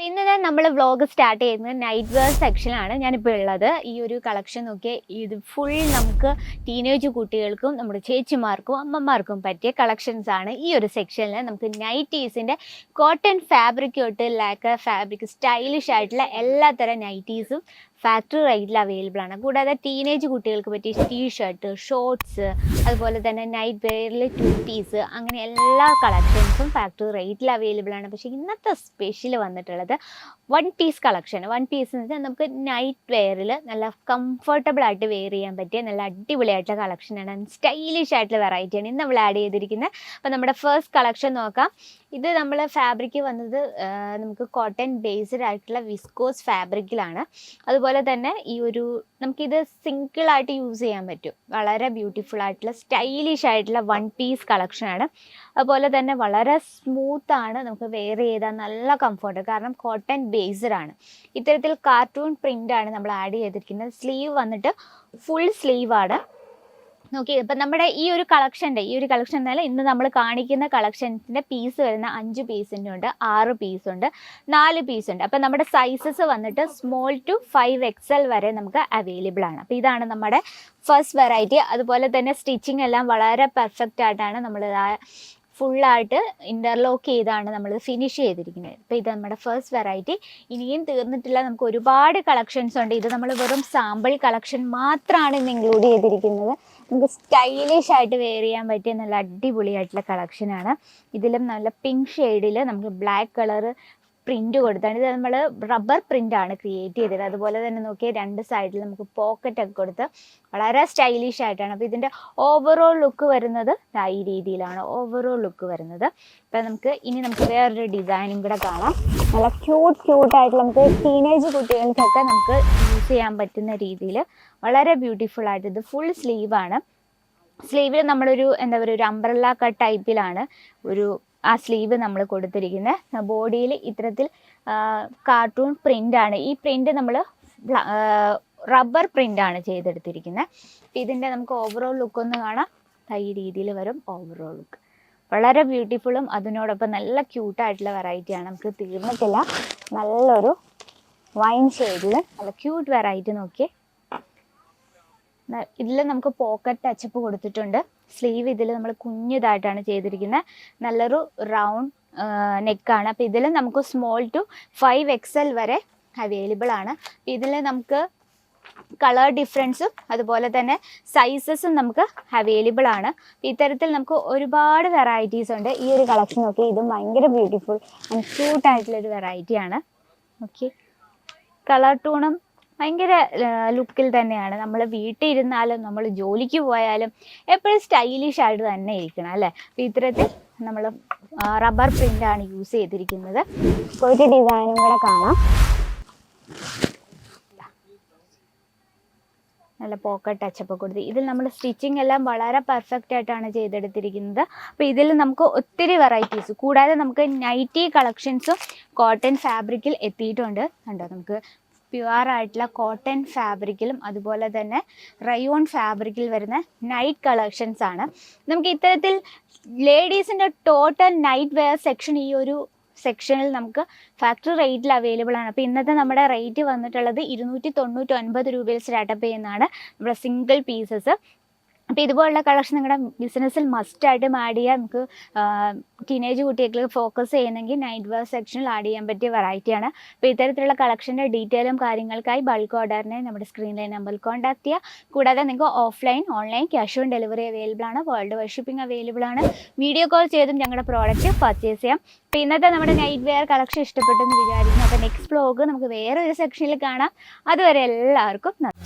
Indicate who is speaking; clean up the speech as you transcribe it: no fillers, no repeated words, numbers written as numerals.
Speaker 1: ഇന്ന് നമ്മൾ vlog start ചെയ്യുന്നത് നൈറ്റ് വെയർ സെക്ഷനാണ് ഞാനിപ്പോൾ ഉള്ളത്. ഈ ഒരു കളക്ഷൻ നോക്കിയാൽ ഇത് ഫുൾ നമുക്ക് ടീനേജ് കുട്ടികൾക്കും നമ്മുടെ ചേച്ചിമാർക്കും അമ്മമാർക്കും പറ്റിയ കളക്ഷൻസ് ആണ്. ഈ ഒരു സെക്ഷനിൽ നമുക്ക് നൈറ്റീസിൻ്റെ കോട്ടൺ ഫാബ്രിക് തൊട്ട് ലാക്ക ഫാബ്രിക് സ്റ്റൈലിഷ് ആയിട്ടുള്ള എല്ലാ തരം നൈറ്റീസും ഫാക്ടറി റേറ്റിൽ അവൈലബിൾ ആണ്. കൂടാതെ ടീനേജ് കുട്ടികൾക്ക് പറ്റിയ ടീഷർട്ട്, ഷോർട്സ്, അതുപോലെ തന്നെ നൈറ്റ് വെയറിൽ ടൂപ്പീസ്, അങ്ങനെ എല്ലാ കളക്ഷൻസും ഫാക്ടറി റേറ്റിൽ അവൈലബിൾ ആണ്. പക്ഷേ ഇന്നത്തെ സ്പെഷ്യൽ വന്നിട്ടുള്ളത് one piece collection. One piece എന്ന് വെച്ചാൽ നമുക്ക് നൈറ്റ് വെയറിൽ നല്ല കംഫർട്ടബിൾ ആയിട്ട് വെയർ ചെയ്യാൻ പറ്റിയ നല്ല അടിപൊളിയായിട്ടുള്ള കളക്ഷനാണ്. സ്റ്റൈലിഷ് ആയിട്ടുള്ള വെറൈറ്റിയാണ് ഇന്ന് നമ്മൾ ആഡ് ചെയ്തിരിക്കുന്നത്. അപ്പോൾ നമ്മുടെ ഫസ്റ്റ് കളക്ഷൻ നോക്കാം. ഇത് നമ്മൾ ഫാബ്രിക് വന്നത് നമുക്ക് കോട്ടൺ ബേസ്ഡ് ആയിട്ടുള്ള വിസ്കോസ് ഫാബ്രിക്കിലാണ്. അതുപോലെ തന്നെ ഈ ഒരു നമുക്കിത് സിംഗിളായിട്ട് യൂസ് ചെയ്യാൻ പറ്റും. വളരെ ബ്യൂട്ടിഫുൾ ആയിട്ടുള്ള സ്റ്റൈലിഷ് ആയിട്ടുള്ള വൺ പീസ് കളക്ഷനാണ്. അതുപോലെ തന്നെ വളരെ സ്മൂത്താണ്, നമുക്ക് വെയർ ചെയ്താൽ നല്ല കംഫർട്ട്, കാരണം കോട്ടൺ ബേസ്ഡ് ആണ്. ഇത്തരത്തിൽ കാർട്ടൂൺ പ്രിൻ്റാണ് നമ്മൾ ആഡ് ചെയ്തിരിക്കുന്നത്. സ്ലീവ് വന്നിട്ട് ഫുൾ സ്ലീവാണ്. നോക്കി, ഇപ്പം നമ്മുടെ ഈ ഒരു കളക്ഷൻ എന്നാൽ ഇന്ന് നമ്മൾ കാണിക്കുന്ന കളക്ഷൻസിൻ്റെ പീസ് വരുന്ന 5 പീസിൻ്റെ ഉണ്ട്, 6 പീസുണ്ട്, 4 പീസുണ്ട്. അപ്പം നമ്മുടെ സൈസസ് വന്നിട്ട് സ്മോൾ ടു 5XL വരെ നമുക്ക് അവൈലബിൾ ആണ്. അപ്പോൾ ഇതാണ് നമ്മുടെ ഫസ്റ്റ് വെറൈറ്റി. അതുപോലെ തന്നെ സ്റ്റിച്ചിങ് എല്ലാം വളരെ പെർഫെക്റ്റ് ആയിട്ടാണ് നമ്മൾ ഫുള്ളായിട്ട് ഇൻ്റർലോക്ക് ചെയ്താണ് നമ്മൾ ഫിനിഷ് ചെയ്തിരിക്കുന്നത്. ഇപ്പോൾ ഇത് നമ്മുടെ ഫസ്റ്റ് വെറൈറ്റി. ഇനിയും തീർന്നിട്ടില്ല, നമുക്ക് ഒരുപാട് കളക്ഷൻസ് ഉണ്ട്. ഇത് നമ്മൾ വെറും സാമ്പിൾ കളക്ഷൻ മാത്രമാണ് ഇന്ന് ഇൻക്ലൂഡ് ചെയ്തിരിക്കുന്നത്. നമുക്ക് സ്റ്റൈലിഷ് ആയിട്ട് വെയർ ചെയ്യാൻ പറ്റിയ നല്ല അടിപൊളിയായിട്ടുള്ള കളക്ഷനാണ്. ഇതിലും നല്ല പിങ്ക് ഷെയ്ഡിൽ നമുക്ക് ബ്ലാക്ക് കളറ് പ്രിൻ്റ് കൊടുത്താണ്. ഇത് നമ്മൾ റബ്ബർ പ്രിൻ്റാണ് ക്രിയേറ്റ് ചെയ്തത്. അതുപോലെ തന്നെ നോക്കിയാൽ 2 സൈഡിൽ നമുക്ക് പോക്കറ്റൊക്കെ കൊടുത്ത് വളരെ സ്റ്റൈലിഷ് ആയിട്ടാണ്. അപ്പോൾ ഇതിൻ്റെ ഓവറോൾ ലുക്ക് വരുന്നത് ഈ രീതിയിലാണ് ഓവറോൾ ലുക്ക് വരുന്നത്. അപ്പോൾ നമുക്ക് വേറൊരു ഡിസൈനും കൂടെ കാണാം. നല്ല ക്യൂട്ടായിട്ട് നമുക്ക് ടീനേജ് കുട്ടികൾക്കൊക്കെ നമുക്ക് യൂസ് ചെയ്യാൻ പറ്റുന്ന രീതിയിൽ വളരെ ബ്യൂട്ടിഫുൾ ആയിട്ട്. ഇത് ഫുൾ സ്ലീവാണ്. സ്ലീവിൽ നമ്മളൊരു ഒരു അംബ്രല്ല കട്ട് ടൈപ്പിലാണ് ആ സ്ലീവ് നമ്മൾ കൊടുത്തിരിക്കുന്നത്. ബോഡിയിൽ ഇത്തരത്തിൽ കാർട്ടൂൺ പ്രിൻ്റാണ്. ഈ പ്രിൻ്റ് നമ്മൾ റബ്ബർ പ്രിൻ്റാണ് ചെയ്തെടുത്തിരിക്കുന്നത്. ഇതിൻ്റെ നമുക്ക് ഓവറോൾ ലുക്ക് ഒന്ന് കാണാം. ഈ രീതിയിൽ വരും ഓവറോൾ ലുക്ക്. വളരെ ബ്യൂട്ടിഫുള്ളും അതിനോടൊപ്പം നല്ല ക്യൂട്ടായിട്ടുള്ള വെറൈറ്റിയാണ്. നമുക്ക് തീർന്നിട്ടില്ല. നല്ലൊരു വൈൻ ഷെയ്ഡിൽ നല്ല ക്യൂട്ട് വെറൈറ്റി. നോക്കിയേ, ഇതിൽ നമുക്ക് പോക്കറ്റ് ടച്ചപ്പ് കൊടുത്തിട്ടുണ്ട്. സ്ലീവ് ഇതിൽ നമ്മൾ കുഞ്ഞിതായിട്ടാണ് ചെയ്തിരിക്കുന്നത്. നല്ലൊരു റൗണ്ട് നെക്കാണ്. അപ്പോൾ ഇതിൽ നമുക്ക് സ്മോൾ ടു 5XL വരെ അവൈലബിൾ ആണ്. ഇതിൽ നമുക്ക് കളർ ഡിഫറൻസും അതുപോലെ തന്നെ സൈസസും നമുക്ക് അവൈലബിൾ ആണ്. ഇത്തരത്തിൽ നമുക്ക് ഒരുപാട് വെറൈറ്റീസ് ഉണ്ട്. ഈ ഒരു കളക്ഷൻ നോക്കി, ഇതും ഭയങ്കര ബ്യൂട്ടിഫുൾ ആൻഡ് ക്യൂട്ടായിട്ടുള്ളൊരു വെറൈറ്റിയാണ്. ഓക്കെ, കളർ ടൂണും ഭയങ്കര ലുക്കിൽ തന്നെയാണ്. നമ്മൾ വീട്ടിൽ ഇരുന്നാലും നമ്മൾ ജോലിക്ക് പോയാലും എപ്പോഴും സ്റ്റൈലിഷ് ആയിട്ട് തന്നെ ഇരിക്കണം അല്ലേ. അപ്പോൾ ഇത്തരത്തിൽ നമ്മൾ റബ്ബർ പ്രിൻ്റാണ് യൂസ് ചെയ്തിരിക്കുന്നത്. ഒരു ഡിസൈനും കൂടെ കാണാം. നല്ല പോക്കറ്റ് ടച്ചപ്പ് കൊടുത്ത് ഇതിൽ നമ്മൾ സ്റ്റിച്ചിങ് എല്ലാം വളരെ പെർഫെക്റ്റ് ആയിട്ടാണ് ചെയ്തെടുത്തിരിക്കുന്നത്. അപ്പോൾ ഇതിൽ നമുക്ക് ഒത്തിരി വെറൈറ്റീസ്, കൂടാതെ നമുക്ക് നൈറ്റി കളക്ഷൻസും കോട്ടൺ ഫാബ്രിക്കിൽ എത്തിയിട്ടുണ്ട്. കണ്ടോ, നമുക്ക് പ്യുവർ ആയിട്ടുള്ള കോട്ടൺ ഫാബ്രിക്കിലും അതുപോലെ തന്നെ റയോൺ ഫാബ്രിക്കിൽ വരുന്ന നൈറ്റ് കളക്ഷൻസ് ആണ്. നമുക്ക് ഇത്തരത്തിൽ ലേഡീസിൻ്റെ ടോട്ടൽ നൈറ്റ് വെയർ സെക്ഷൻ ഈ ഒരു സെക്ഷനിൽ നമുക്ക് ഫാക്ടറി റേറ്റിൽ അവൈലബിൾ ആണ്. അപ്പോൾ ഇന്നത്തെ നമ്മുടെ റേറ്റ് വന്നിട്ടുള്ളത് 299 രൂപയിൽ സ്റ്റാർട്ടപ്പ് ചെയ്യുന്നതാണ് നമ്മുടെ സിംഗിൾ പീസസ്. അപ്പോൾ ഇതുപോലുള്ള കളക്ഷൻ നിങ്ങളുടെ ബിസിനസ്സിൽ മസ്റ്റായിട്ടും ആഡ് ചെയ്യാൻ നമുക്ക് ടീനേജ് കുട്ടികൾക്ക് ഫോക്കസ് ചെയ്യുന്നെങ്കിൽ നൈറ്റ് വെയർ സെക്ഷനിൽ ആഡ് ചെയ്യാൻ പറ്റിയ വെറൈറ്റിയാണ്. അപ്പോൾ ഇത്തരത്തിലുള്ള കളക്ഷൻ്റെ ഡീറ്റെയിലും കാര്യങ്ങൾക്കായി ബൾക്ക് ഓർഡറിനെ നമ്മുടെ സ്ക്രീനിലെ നമ്പറിൽ കോൺടാക്ട് ചെയ്യുക. കൂടാതെ നിങ്ങൾക്ക് offline, online cash on delivery available ആണ്. വേൾഡ് വൈഡ് ഷിപ്പിംഗ് അവൈലബിൾ ആണ്. വീഡിയോ കോൾ ചെയ്തും ഞങ്ങളുടെ പ്രോഡക്റ്റ് പർച്ചേസ് ചെയ്യാം. അപ്പോൾ ഇന്നത്തെ നമ്മുടെ നൈറ്റ് വെയർ കളക്ഷൻ ഇഷ്ടപ്പെട്ടെന്ന് വിചാരിക്കുന്നു. അപ്പോൾ നെക്സ്റ്റ് വ്ലോഗ് നമുക്ക് വേറൊരു സെക്ഷനിൽ കാണാം. അതുവരെ എല്ലാവർക്കും നന്ദി.